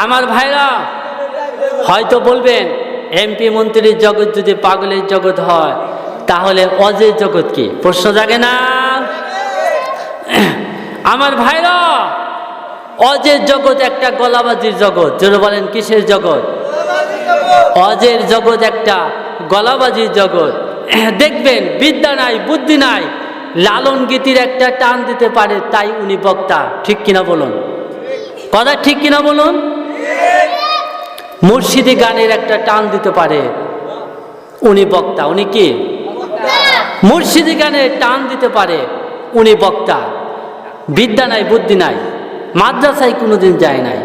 আমার ভাইরা হয়তো বলবেন এমপি মন্ত্রীর জগৎ যদি পাগলের জগৎ হয় তাহলে অজের জগৎ কি? প্রশ্ন জাগে না? আমার ভাইরা অজের জগৎ একটা গলাবাজির জগৎ। জোরে বলেন কিসের জগৎ? অজের জগৎ একটা গলাবাজির জগৎ। দেখবেন বিদ্যা নাই বুদ্ধি নাই, লালন গীতির একটা টান দিতে পারে তাই উনি বক্তা। ঠিক কিনা বলুন? কথা ঠিক কিনা বলুন? মুর্শিদি গানের একটা টান দিতে পারে উনি বক্তা। উনি কি? মুর্শিদি গানের টান দিতে পারে উনি বক্তা। বিদ্যা নাই বুদ্ধি নাই, মাদ্রাসায় কোনোদিন যায় নাই।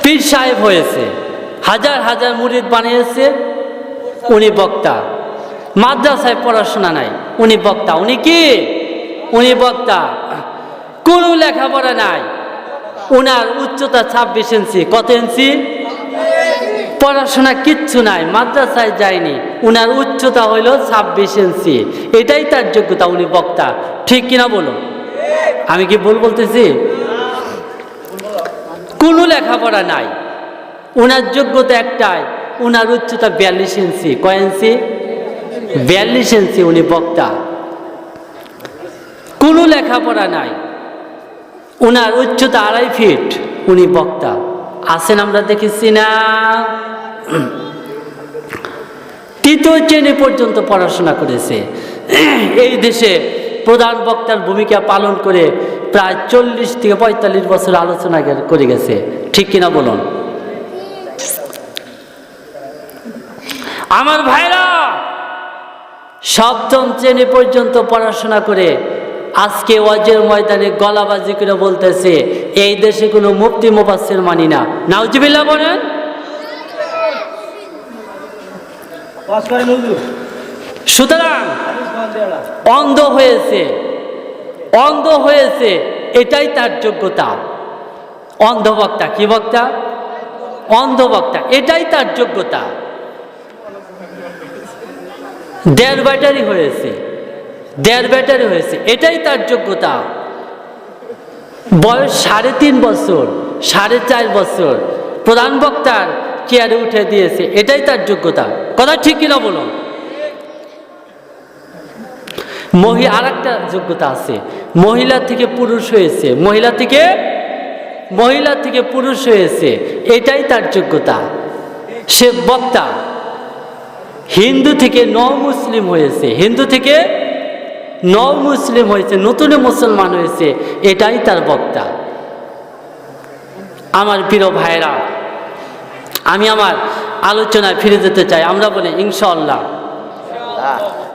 পীর সাহেব হয়েছে, হাজার হাজার মুরিদ বানিয়েছে, উনি বক্তা। মাদ্রাসায় পড়াশোনা নাই, উনি বক্তা। উনি কি? উনি বক্তা। কোনো লেখাপড়া নাই, উনার উচ্চতা 26 ইঞ্চি। কত ইঞ্চি? পড়াশোনা কিচ্ছু নাই, মাদ্রাসায় যায়নি, উনার উচ্চতা হইল 26 ইঞ্চি। এটাই তার যোগ্যতা, উনি বক্তা। ঠিক কিনা বলুন? আমি কি ভুল বলতেছি? কোনো লেখাপড়া নাই, উনার যোগ্যতা একটাই, উনার উচ্চতা 42 ইঞ্চি। কয় ইঞ্চি? 42 ইঞ্চি। উনি বক্তা। কোনো লেখাপড়া নাই, উনার উচ্চতা 2.5 ফিট। উনি বক্তা। আছেন, আমরা দেখেছি না? তৃতীয় শ্রেণী পর্যন্ত পড়াশোনা করেছে। এই দেশে প্রধান বক্তার ভূমিকা পালন করে প্রায় 40 থেকে 45 বছর আলোচনা করে গেছে। ঠিক কিনা বলুন? আমার ভাইরা সপ্তম শ্রেণী পর্যন্ত পড়াশোনা করে আজকে ওয়াজের ময়দানে গলাবাজি করে বলতেছে এই দেশে কোনো মুফতি মুফাসসির মানি না। নাউজুবিল্লাহ বলেন। সুতরাং অন্ধ হয়েছে, অন্ধ হয়েছে, এটাই তার যোগ্যতা। অন্ধ বক্তা। কি বক্তা? অন্ধ বক্তা। এটাই তার যোগ্যতা। 1.5 ব্যাটারি হয়েছে, 1.5 ব্যাটারি হয়েছে, এটাই তার যোগ্যতা। বয়স 3.5 বছর, 4.5 বছর, প্রধান বক্তার চেয়ারে উঠে দিয়েছে, এটাই তার যোগ্যতা। কথা ঠিক কিনা বলুন? আর একটা যোগ্যতা আছে, মহিলা থেকে পুরুষ হয়েছে, মহিলা থেকে পুরুষ হয়েছে, এটাই তার যোগ্যতা। সে বক্তা। হিন্দু থেকে মুসলিম হয়েছে, হিন্দু থেকে মুসলিম হয়েছে, নতুন মুসলমান হয়েছে, এটাই তার বক্তা। আমার প্রিয় ভাইরা, আমি আমার আলোচনায় ফিরে যেতে চাই। আমরা বলি ইনশাআল্লাহ।